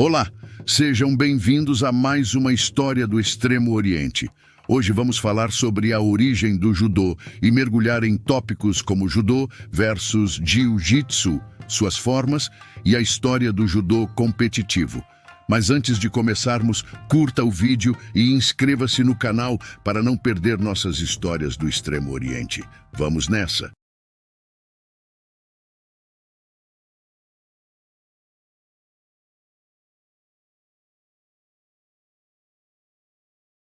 Olá, sejam bem-vindos a mais uma história do Extremo Oriente. Hoje vamos falar sobre a origem do judô e mergulhar em tópicos como judô versus jiu-jitsu, suas formas e a história do judô competitivo. Mas antes de começarmos, curta o vídeo e inscreva-se no canal para não perder nossas histórias do Extremo Oriente. Vamos nessa!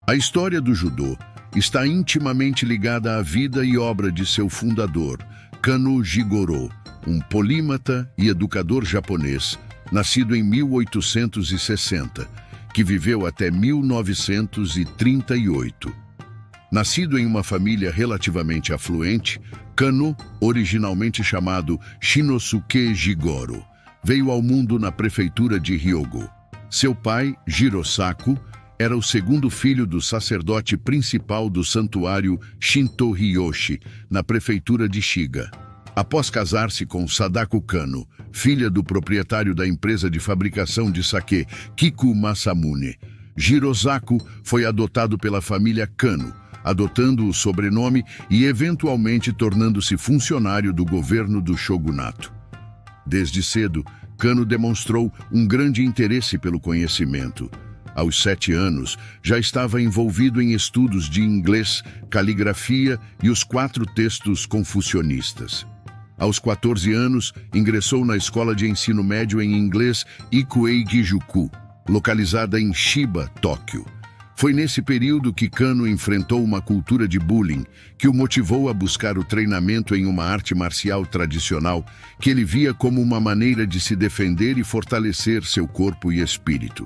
A história do judô está intimamente ligada à vida e obra de seu fundador, Kano Jigoro, um polímata e educador japonês, nascido em 1860, que viveu até 1938. Nascido em uma família relativamente afluente, Kano, originalmente chamado Shinosuke Jigoro, veio ao mundo na prefeitura de Hyogo. Seu pai, Jirosaku, era o segundo filho do sacerdote principal do santuário Shinto Ryoshi, na prefeitura de Shiga. Após casar-se com Sadako Kano, filha do proprietário da empresa de fabricação de sake Kiku Masamune, Jirosaku foi adotado pela família Kano, adotando o sobrenome e eventualmente tornando-se funcionário do governo do shogunato. Desde cedo, Kano demonstrou um grande interesse pelo conhecimento. Aos 7 anos, já estava envolvido em estudos de inglês, caligrafia e os 4 textos confucionistas. Aos 14 anos, ingressou na escola de ensino médio em inglês Ikuei Gijuku, localizada em Chiba, Tóquio. Foi nesse período que Kano enfrentou uma cultura de bullying que o motivou a buscar o treinamento em uma arte marcial tradicional que ele via como uma maneira de se defender e fortalecer seu corpo e espírito.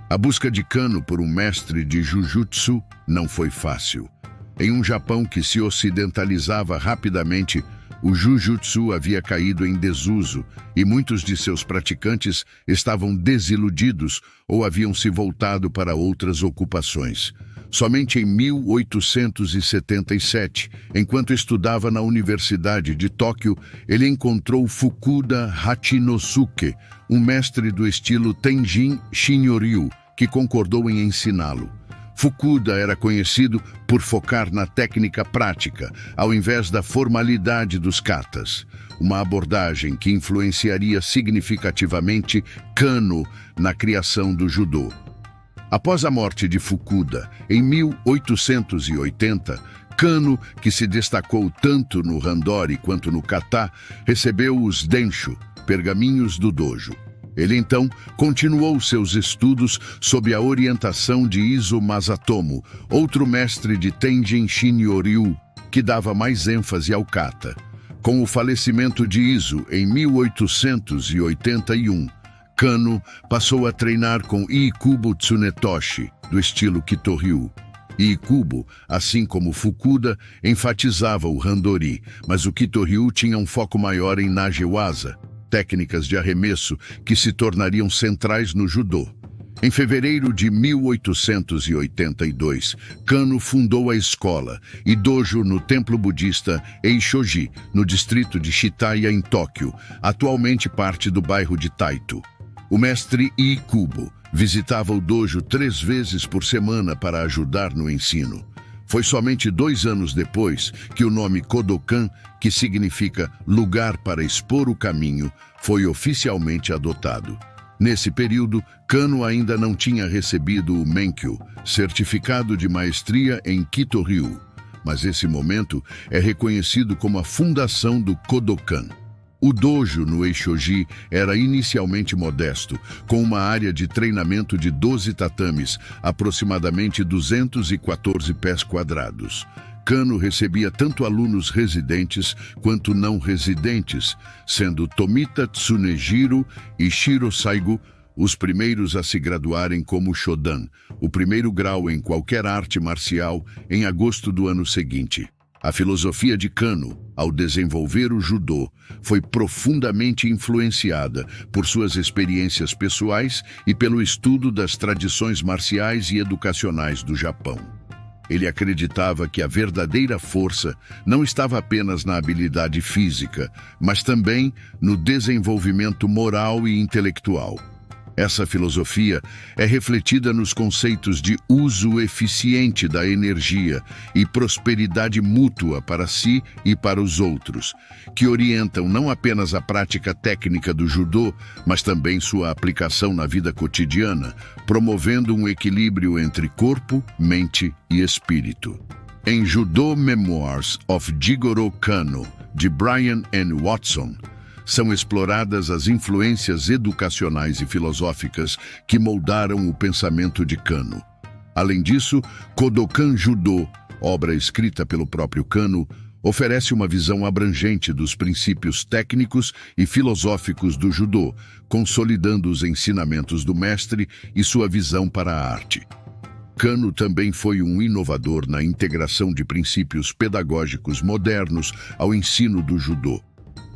A busca de Kano por um mestre de Jujutsu não foi fácil. Em um Japão que se ocidentalizava rapidamente, o Jujutsu havia caído em desuso e muitos de seus praticantes estavam desiludidos ou haviam se voltado para outras ocupações. Somente em 1877, enquanto estudava na Universidade de Tóquio, ele encontrou Fukuda Hachinosuke, um mestre do estilo Tenjin Shinryu, que concordou em ensiná-lo. Fukuda era conhecido por focar na técnica prática, ao invés da formalidade dos katas, uma abordagem que influenciaria significativamente Kano na criação do judô. Após a morte de Fukuda, em 1880, Kano, que se destacou tanto no Randori quanto no kata, recebeu os Densho, pergaminhos do dojo. Ele então continuou seus estudos sob a orientação de Iso Masatomo, outro mestre de Tenjin Shinryu, que dava mais ênfase ao kata. Com o falecimento de Iso em 1881, Kano passou a treinar com Iikubo Tsunetoshi, do estilo Kitoryu. Iikubo, assim como Fukuda, enfatizava o Randori, mas o Kitoryu tinha um foco maior em Nagewaza, técnicas de arremesso que se tornariam centrais no judô. Em fevereiro de 1882, Kano fundou a escola e dojo no templo budista Eishoji, no distrito de Shitaya, em Tóquio, atualmente parte do bairro de Taito. O mestre Iikubo visitava o dojo 3 vezes por semana para ajudar no ensino. Foi somente 2 anos depois que o nome Kodokan, que significa lugar para expor o caminho, foi oficialmente adotado. Nesse período, Kano ainda não tinha recebido o Menkyo, certificado de maestria em Kitoryu, mas esse momento é reconhecido como a fundação do Kodokan. O dojo no Eishoji era inicialmente modesto, com uma área de treinamento de 12 tatames, aproximadamente 214 pés quadrados. Kano recebia tanto alunos residentes quanto não residentes, sendo Tomita Tsunejiro e Shiro Saigo os primeiros a se graduarem como Shodan, o primeiro grau em qualquer arte marcial, em agosto do ano seguinte. A filosofia de Kano, ao desenvolver o judô, foi profundamente influenciada por suas experiências pessoais e pelo estudo das tradições marciais e educacionais do Japão. Ele acreditava que a verdadeira força não estava apenas na habilidade física, mas também no desenvolvimento moral e intelectual. Essa filosofia é refletida nos conceitos de uso eficiente da energia e prosperidade mútua para si e para os outros, que orientam não apenas a prática técnica do judô, mas também sua aplicação na vida cotidiana, promovendo um equilíbrio entre corpo, mente e espírito. Em Judo Memoirs of Jigoro Kano, de Brian N. Watson, são exploradas as influências educacionais e filosóficas que moldaram o pensamento de Kano. Além disso, Kodokan Judo, obra escrita pelo próprio Kano, oferece uma visão abrangente dos princípios técnicos e filosóficos do judô, consolidando os ensinamentos do mestre e sua visão para a arte. Kano também foi um inovador na integração de princípios pedagógicos modernos ao ensino do judô.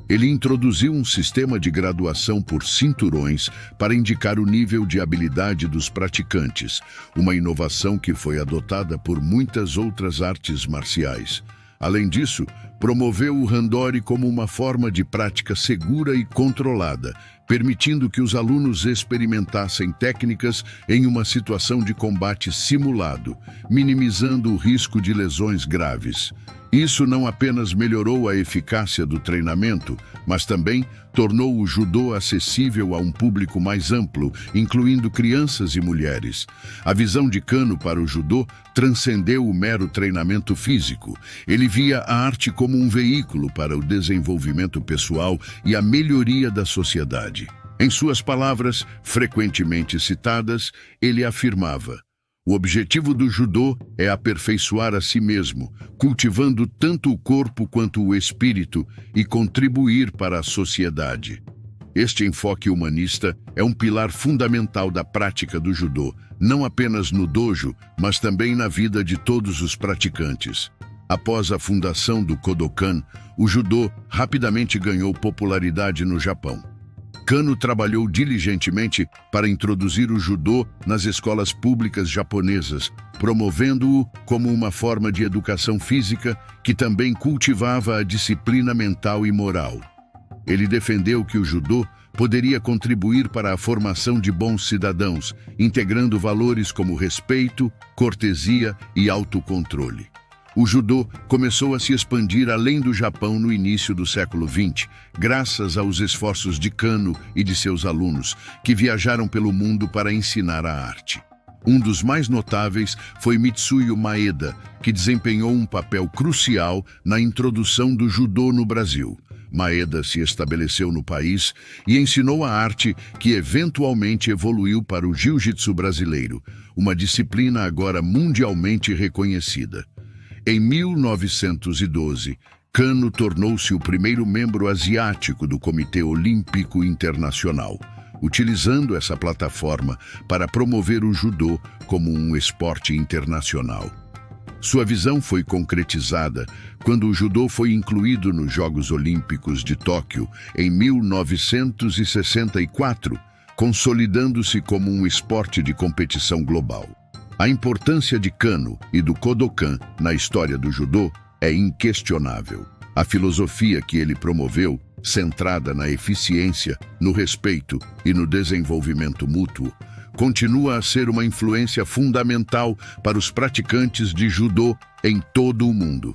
Ele introduziu um sistema de graduação por cinturões para indicar o nível de habilidade dos praticantes, uma inovação que foi adotada por muitas outras artes marciais. Além disso, promoveu o Randori como uma forma de prática segura e controlada, permitindo que os alunos experimentassem técnicas em uma situação de combate simulado, minimizando o risco de lesões graves. Isso não apenas melhorou a eficácia do treinamento, mas também tornou o judô acessível a um público mais amplo, incluindo crianças e mulheres. A visão de Kano para o judô transcendeu o mero treinamento físico. Ele via a arte como um veículo para o desenvolvimento pessoal e a melhoria da sociedade. Em suas palavras, frequentemente citadas, ele afirmava: "O objetivo do judô é aperfeiçoar a si mesmo, cultivando tanto o corpo quanto o espírito e contribuir para a sociedade." Este enfoque humanista é um pilar fundamental da prática do judô, não apenas no dojo, mas também na vida de todos os praticantes. Após a fundação do Kodokan, o judô rapidamente ganhou popularidade no Japão. Kano trabalhou diligentemente para introduzir o judô nas escolas públicas japonesas, promovendo-o como uma forma de educação física que também cultivava a disciplina mental e moral. Ele defendeu que o judô poderia contribuir para a formação de bons cidadãos, integrando valores como respeito, cortesia e autocontrole. O judô começou a se expandir além do Japão no início do século XX, graças aos esforços de Kano e de seus alunos, que viajaram pelo mundo para ensinar a arte. Um dos mais notáveis foi Mitsuyo Maeda, que desempenhou um papel crucial na introdução do judô no Brasil. Maeda se estabeleceu no país e ensinou a arte que eventualmente evoluiu para o jiu-jitsu brasileiro, uma disciplina agora mundialmente reconhecida. Em 1912, Kano tornou-se o primeiro membro asiático do Comitê Olímpico Internacional, utilizando essa plataforma para promover o judô como um esporte internacional. Sua visão foi concretizada quando o judô foi incluído nos Jogos Olímpicos de Tóquio em 1964, consolidando-se como um esporte de competição global. A importância de Kano e do Kodokan na história do judô é inquestionável. A filosofia que ele promoveu, centrada na eficiência, no respeito e no desenvolvimento mútuo, continua a ser uma influência fundamental para os praticantes de judô em todo o mundo.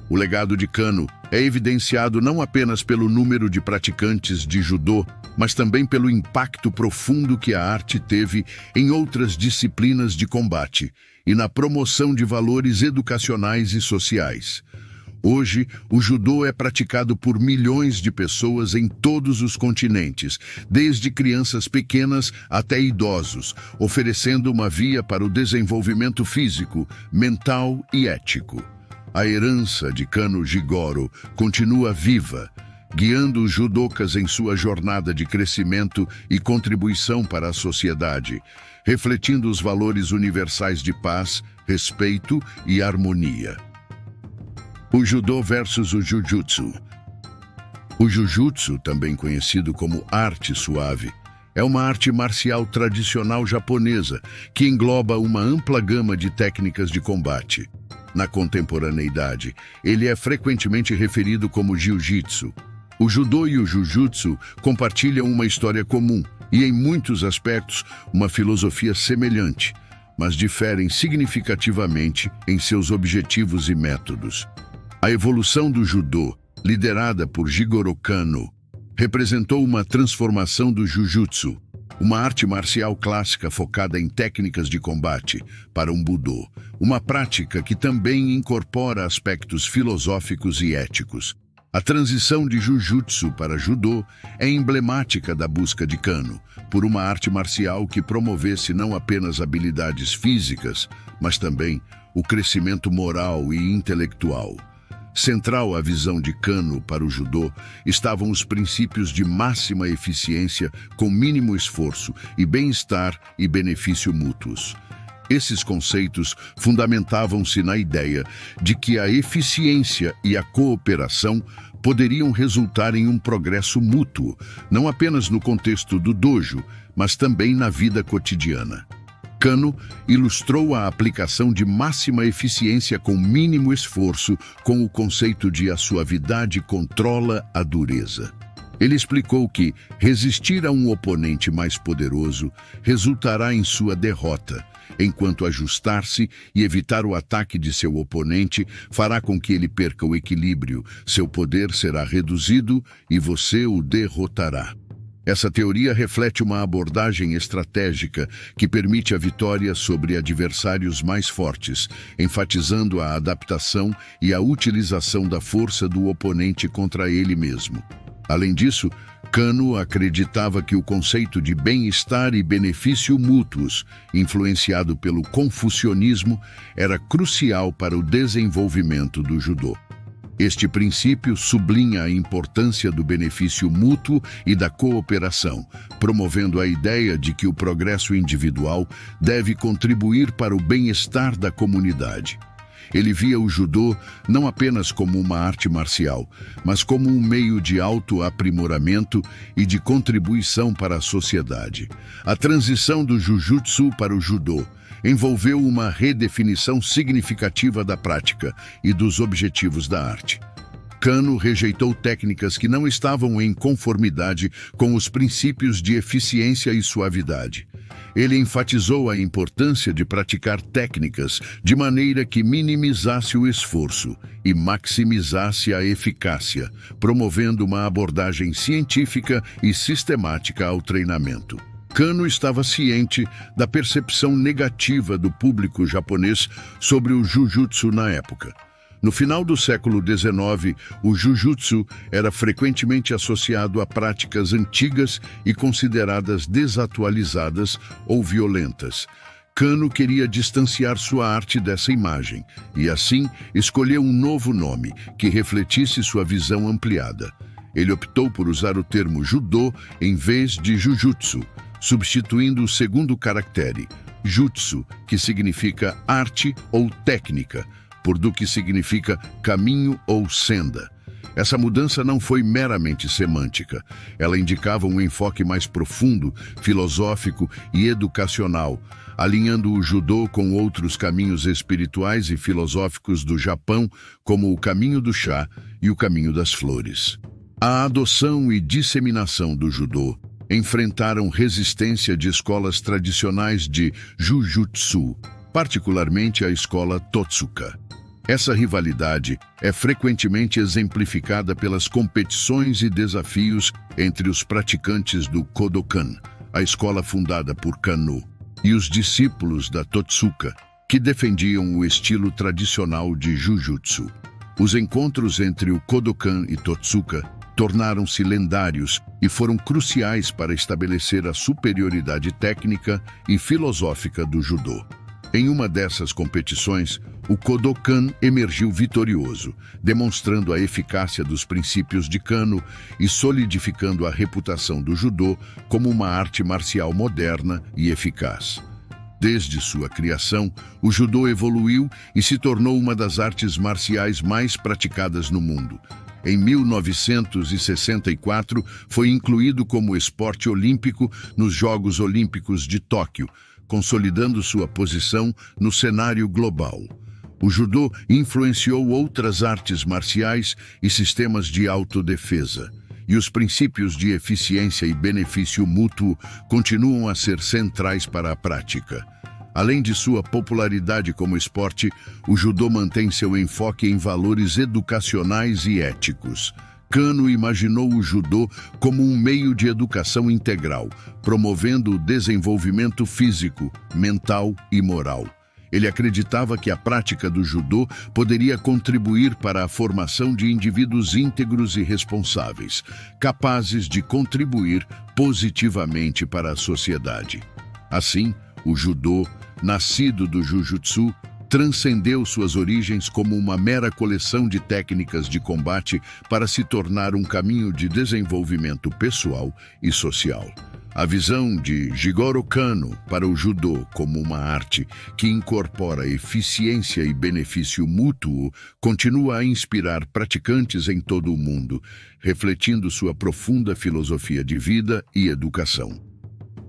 O legado de Kano é evidenciado não apenas pelo número de praticantes de judô, mas também pelo impacto profundo que a arte teve em outras disciplinas de combate e na promoção de valores educacionais e sociais. Hoje, o judô é praticado por milhões de pessoas em todos os continentes, desde crianças pequenas até idosos, oferecendo uma via para o desenvolvimento físico, mental e ético. A herança de Kano Jigoro continua viva, guiando os judokas em sua jornada de crescimento e contribuição para a sociedade, refletindo os valores universais de paz, respeito e harmonia. O judô versus o jujutsu. O jujutsu, também conhecido como arte suave, é uma arte marcial tradicional japonesa que engloba uma ampla gama de técnicas de combate. Na contemporaneidade, ele é frequentemente referido como jiu-jitsu. O judô e o jujutsu compartilham uma história comum, e, em muitos aspectos, uma filosofia semelhante, mas diferem significativamente em seus objetivos e métodos. A evolução do judô, liderada por Jigoro Kano, representou uma transformação do Jujutsu, uma arte marcial clássica focada em técnicas de combate, para um Budô, uma prática que também incorpora aspectos filosóficos e éticos. A transição de Jujutsu para Judô é emblemática da busca de Kano por uma arte marcial que promovesse não apenas habilidades físicas, mas também o crescimento moral e intelectual. Central à visão de Kano para o judô estavam os princípios de máxima eficiência com mínimo esforço e bem-estar e benefício mútuos. Esses conceitos fundamentavam-se na ideia de que a eficiência e a cooperação poderiam resultar em um progresso mútuo, não apenas no contexto do dojo, mas também na vida cotidiana. Kano ilustrou a aplicação de máxima eficiência com mínimo esforço com o conceito de a suavidade controla a dureza. Ele explicou que resistir a um oponente mais poderoso resultará em sua derrota, enquanto ajustar-se e evitar o ataque de seu oponente fará com que ele perca o equilíbrio, seu poder será reduzido e você o derrotará. Essa teoria reflete uma abordagem estratégica que permite a vitória sobre adversários mais fortes, enfatizando a adaptação e a utilização da força do oponente contra ele mesmo. Além disso, Kano acreditava que o conceito de bem-estar e benefício mútuos, influenciado pelo confucionismo, era crucial para o desenvolvimento do judô. Este princípio sublinha a importância do benefício mútuo e da cooperação, promovendo a ideia de que o progresso individual deve contribuir para o bem-estar da comunidade. Ele via o judô não apenas como uma arte marcial, mas como um meio de autoaprimoramento e de contribuição para a sociedade. A transição do jujutsu para o judô envolveu uma redefinição significativa da prática e dos objetivos da arte. Kano rejeitou técnicas que não estavam em conformidade com os princípios de eficiência e suavidade. Ele enfatizou a importância de praticar técnicas de maneira que minimizasse o esforço e maximizasse a eficácia, promovendo uma abordagem científica e sistemática ao treinamento. Kano estava ciente da percepção negativa do público japonês sobre o Jujutsu na época. No final do século XIX, o Jujutsu era frequentemente associado a práticas antigas e consideradas desatualizadas ou violentas. Kano queria distanciar sua arte dessa imagem e, assim, escolheu um novo nome que refletisse sua visão ampliada. Ele optou por usar o termo judô em vez de jujutsu, substituindo o segundo caractere, jutsu, que significa arte ou técnica, por do que significa caminho ou senda. Essa mudança não foi meramente semântica. Ela indicava um enfoque mais profundo, filosófico e educacional, alinhando o judô com outros caminhos espirituais e filosóficos do Japão, como o caminho do chá e o caminho das flores. A adoção e disseminação do judô enfrentaram resistência de escolas tradicionais de Jujutsu, particularmente a escola Totsuka. Essa rivalidade é frequentemente exemplificada pelas competições e desafios entre os praticantes do Kodokan, a escola fundada por Kano, e os discípulos da Totsuka, que defendiam o estilo tradicional de Jujutsu. Os encontros entre o Kodokan e Totsuka tornaram-se lendários e foram cruciais para estabelecer a superioridade técnica e filosófica do judô. Em uma dessas competições, o Kodokan emergiu vitorioso, demonstrando a eficácia dos princípios de Kano e solidificando a reputação do judô como uma arte marcial moderna e eficaz. Desde sua criação, o judô evoluiu e se tornou uma das artes marciais mais praticadas no mundo. Em 1964, foi incluído como esporte olímpico nos Jogos Olímpicos de Tóquio, consolidando sua posição no cenário global. O judô influenciou outras artes marciais e sistemas de autodefesa. e os princípios de eficiência e benefício mútuo continuam a ser centrais para a prática. Além de sua popularidade como esporte, o judô mantém seu enfoque em valores educacionais e éticos. Kano imaginou o judô como um meio de educação integral, promovendo o desenvolvimento físico, mental e moral. Ele acreditava que a prática do judô poderia contribuir para a formação de indivíduos íntegros e responsáveis, capazes de contribuir positivamente para a sociedade. Assim, o judô, nascido do Jujutsu, transcendeu suas origens como uma mera coleção de técnicas de combate para se tornar um caminho de desenvolvimento pessoal e social. A visão de Jigoro Kano para o judô como uma arte que incorpora eficiência e benefício mútuo continua a inspirar praticantes em todo o mundo, refletindo sua profunda filosofia de vida e educação.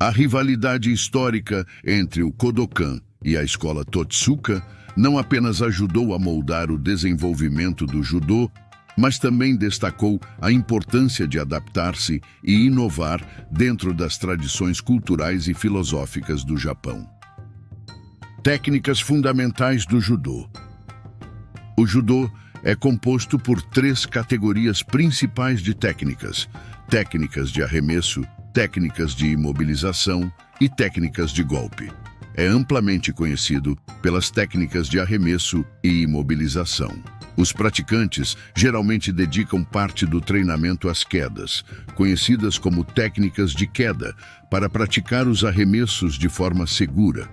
A rivalidade histórica entre o Kodokan e a escola Totsuka não apenas ajudou a moldar o desenvolvimento do judô, mas também destacou a importância de adaptar-se e inovar dentro das tradições culturais e filosóficas do Japão. Técnicas fundamentais do judô. O judô é composto por 3 categorias principais de técnicas: técnicas de arremesso, técnicas de imobilização e técnicas de golpe. É amplamente conhecido pelas técnicas de arremesso e imobilização. Os praticantes geralmente dedicam parte do treinamento às quedas, conhecidas como técnicas de queda, para praticar os arremessos de forma segura.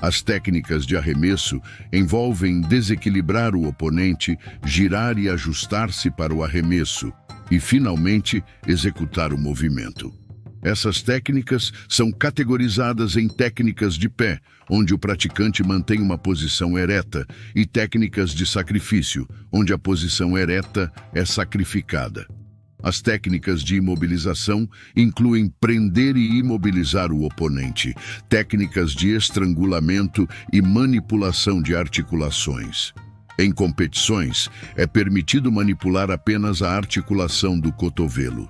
As técnicas de arremesso envolvem desequilibrar o oponente, girar e ajustar-se para o arremesso e, finalmente, executar o movimento. Essas técnicas são categorizadas em técnicas de pé, onde o praticante mantém uma posição ereta, e técnicas de sacrifício, onde a posição ereta é sacrificada. As técnicas de imobilização incluem prender e imobilizar o oponente, técnicas de estrangulamento e manipulação de articulações. Em competições, é permitido manipular apenas a articulação do cotovelo.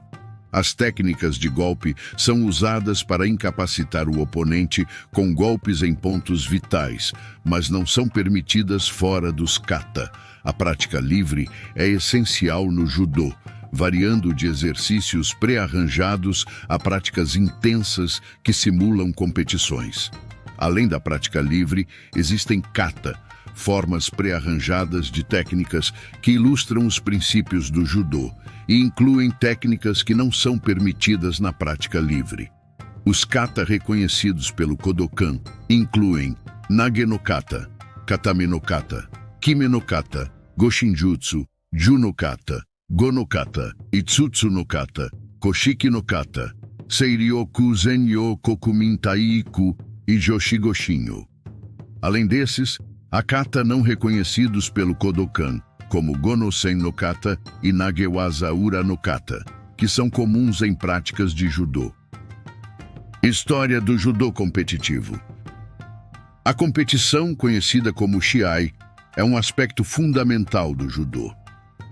As técnicas de golpe são usadas para incapacitar o oponente com golpes em pontos vitais, mas não são permitidas fora dos kata. A prática livre é essencial no judô, variando de exercícios pré-arranjados a práticas intensas que simulam competições. Além da prática livre, existem kata, formas pré-arranjadas de técnicas que ilustram os princípios do judô e incluem técnicas que não são permitidas na prática livre. Os kata reconhecidos pelo Kodokan incluem Nage no kata, Katame no kata, Kime no kata, Goshinjutsu, Ju no kata, Go no kata, Itsutsu no kata, Koshiki no kata, Seiryoku Zenyo Kokumin Taiku e Joshigoshinyo. Além desses, há kata não reconhecidos pelo Kodokan, como Gonosen no kata e Nagewaza Ura no kata, que são comuns em práticas de judô. História do judô competitivo. A competição, conhecida como Shiai, é um aspecto fundamental do judô.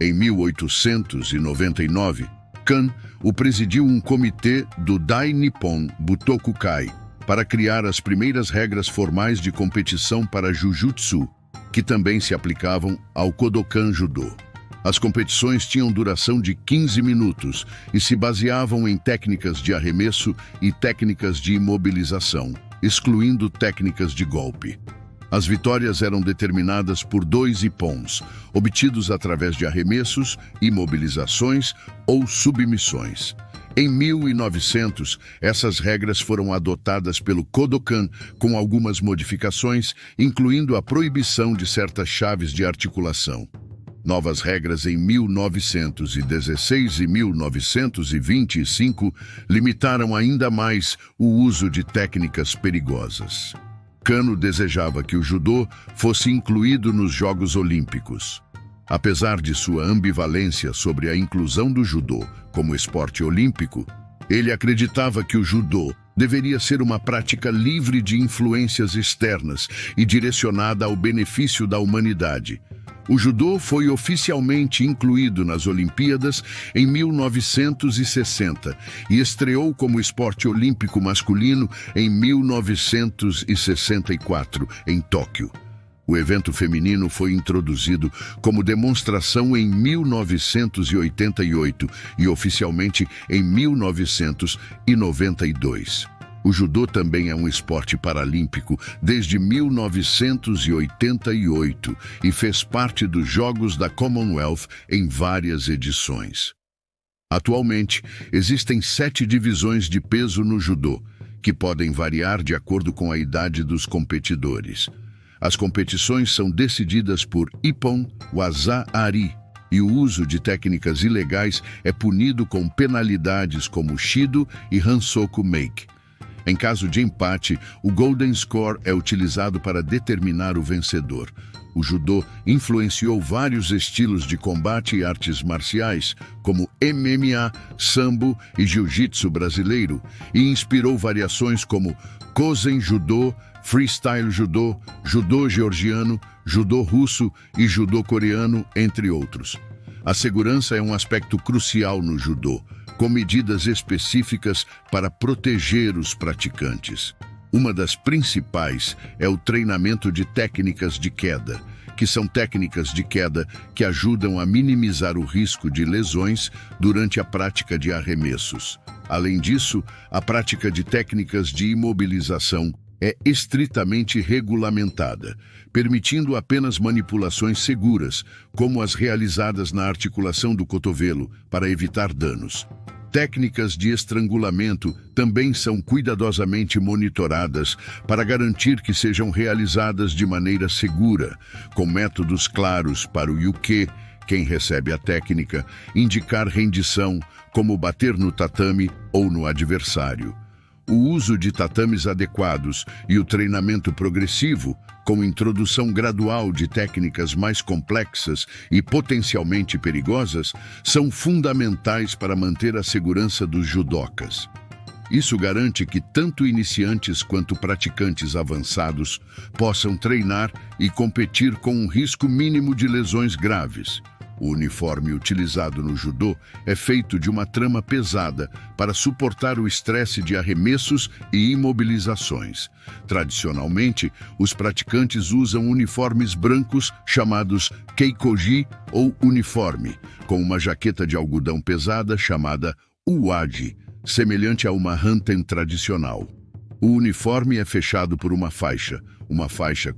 Em 1899, Kan presidiu um comitê do Dai Nippon Butokukai para criar as primeiras regras formais de competição para Jujutsu, que também se aplicavam ao Kodokan Judô. As competições tinham duração de 15 minutos e se baseavam em técnicas de arremesso e técnicas de imobilização, excluindo técnicas de golpe. As vitórias eram determinadas por 2 ippons, obtidos através de arremessos, imobilizações ou submissões. Em 1900, essas regras foram adotadas pelo Kodokan com algumas modificações, incluindo a proibição de certas chaves de articulação. Novas regras em 1916 e 1925 limitaram ainda mais o uso de técnicas perigosas. Kano desejava que o judô fosse incluído nos Jogos Olímpicos. Apesar de sua ambivalência sobre a inclusão do judô como esporte olímpico, ele acreditava que o judô deveria ser uma prática livre de influências externas e direcionada ao benefício da humanidade. O judô foi oficialmente incluído nas Olimpíadas em 1960 e estreou como esporte olímpico masculino em 1964, em Tóquio. O evento feminino foi introduzido como demonstração em 1988 e oficialmente em 1992. O judô também é um esporte paralímpico desde 1988 e fez parte dos Jogos da Commonwealth em várias edições. Atualmente, existem 7 divisões de peso no judô, que podem variar de acordo com a idade dos competidores. As competições são decididas por Ippon Waza-ari e o uso de técnicas ilegais é punido com penalidades como Shido e Hansoku Make. Em caso de empate, o Golden Score é utilizado para determinar o vencedor. O judô influenciou vários estilos de combate e artes marciais, como MMA, sambo e jiu-jitsu brasileiro, e inspirou variações como Kosen Judô, Freestyle Judô, Judô georgiano, Judô russo e Judô coreano, entre outros. A segurança é um aspecto crucial no judô, com medidas específicas para proteger os praticantes. Uma das principais é o treinamento de técnicas de queda, que são técnicas de queda que ajudam a minimizar o risco de lesões durante a prática de arremessos. Além disso, a prática de técnicas de imobilização é estritamente regulamentada, permitindo apenas manipulações seguras, como as realizadas na articulação do cotovelo, para evitar danos. Técnicas de estrangulamento também são cuidadosamente monitoradas para garantir que sejam realizadas de maneira segura, com métodos claros para o yuke, quem recebe a técnica, indicar rendição, como bater no tatame ou no adversário. O uso de tatames adequados e o treinamento progressivo, com introdução gradual de técnicas mais complexas e potencialmente perigosas, são fundamentais para manter a segurança dos judocas. Isso garante que tanto iniciantes quanto praticantes avançados possam treinar e competir com um risco mínimo de lesões graves. O uniforme utilizado no judô é feito de uma trama pesada para suportar o estresse de arremessos e imobilizações. Tradicionalmente, os praticantes usam uniformes brancos chamados keikoji ou uniforme, com uma jaqueta de algodão pesada chamada uwagi, semelhante a uma hanten tradicional. O uniforme é fechado por uma faixa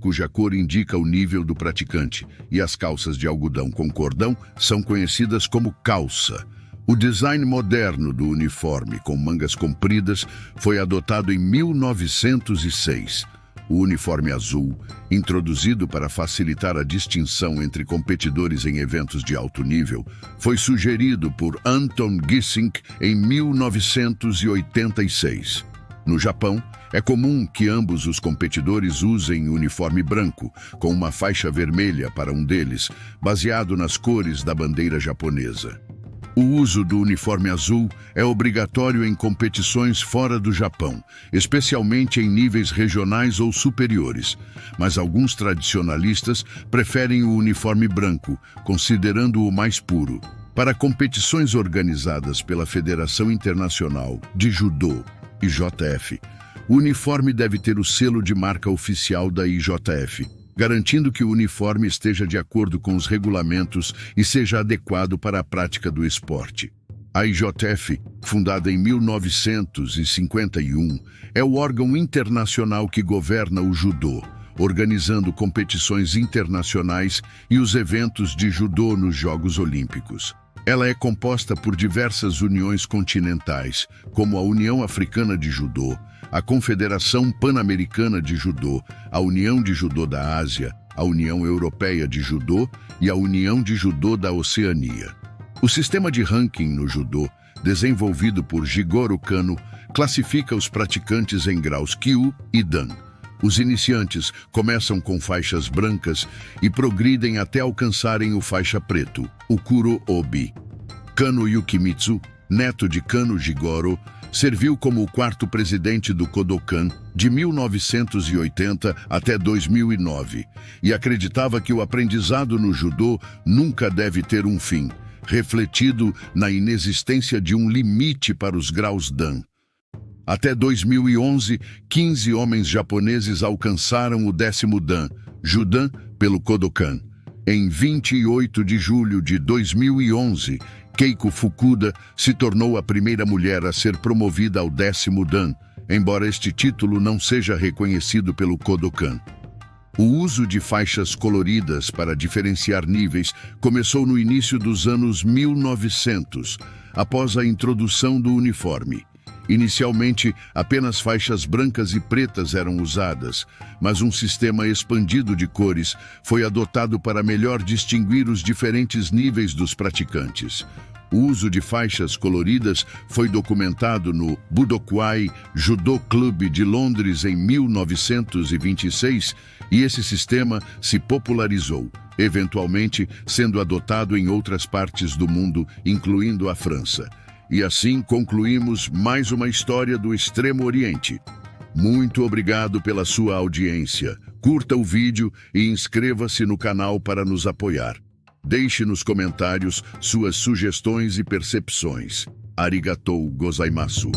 cuja cor indica o nível do praticante, e as calças de algodão com cordão são conhecidas como calça. O design moderno do uniforme, com mangas compridas, foi adotado em 1906. O uniforme azul, introduzido para facilitar a distinção entre competidores em eventos de alto nível, foi sugerido por Anton Gissink em 1986. No Japão, é comum que ambos os competidores usem uniforme branco, com uma faixa vermelha para um deles, baseado nas cores da bandeira japonesa. O uso do uniforme azul é obrigatório em competições fora do Japão, especialmente em níveis regionais ou superiores, mas alguns tradicionalistas preferem o uniforme branco, considerando-o mais puro. Para competições organizadas pela Federação Internacional de Judô, IJF, o uniforme deve ter o selo de marca oficial da IJF, garantindo que o uniforme esteja de acordo com os regulamentos e seja adequado para a prática do esporte. A IJF, fundada em 1951, é o órgão internacional que governa o judô, organizando competições internacionais e os eventos de judô nos Jogos Olímpicos. Ela é composta por diversas uniões continentais, como a União Africana de Judô, a Confederação Pan-Americana de Judô, a União de Judô da Ásia, a União Europeia de Judô e a União de Judô da Oceania. O sistema de ranking no judô, desenvolvido por Jigoro Kano, classifica os praticantes em graus Kyu e Dan. Os iniciantes começam com faixas brancas e progridem até alcançarem o faixa preto, o Kuro Obi. Kano Yukimitsu, neto de Kano Jigoro, Serviu como o quarto presidente do Kodokan de 1980 até 2009 e acreditava que o aprendizado no judô nunca deve ter um fim, refletido na inexistência de um limite para os graus Dan. Até 2011, 15 homens japoneses alcançaram o 10º Dan, Judan, pelo Kodokan. Em 28 de julho de 2011, Keiko Fukuda se tornou a primeira mulher a ser promovida ao 10º Dan, embora este título não seja reconhecido pelo Kodokan. O uso de faixas coloridas para diferenciar níveis começou no início dos anos 1900, após a introdução do uniforme. Inicialmente, apenas faixas brancas e pretas eram usadas, mas um sistema expandido de cores foi adotado para melhor distinguir os diferentes níveis dos praticantes. O uso de faixas coloridas foi documentado no Budokwai Judo Club de Londres em 1926 e esse sistema se popularizou, eventualmente sendo adotado em outras partes do mundo, incluindo a França. E assim concluímos mais uma história do Extremo Oriente. Muito obrigado pela sua audiência. Curta o vídeo e inscreva-se no canal para nos apoiar. Deixe nos comentários suas sugestões e percepções. Arigatou gozaimasu.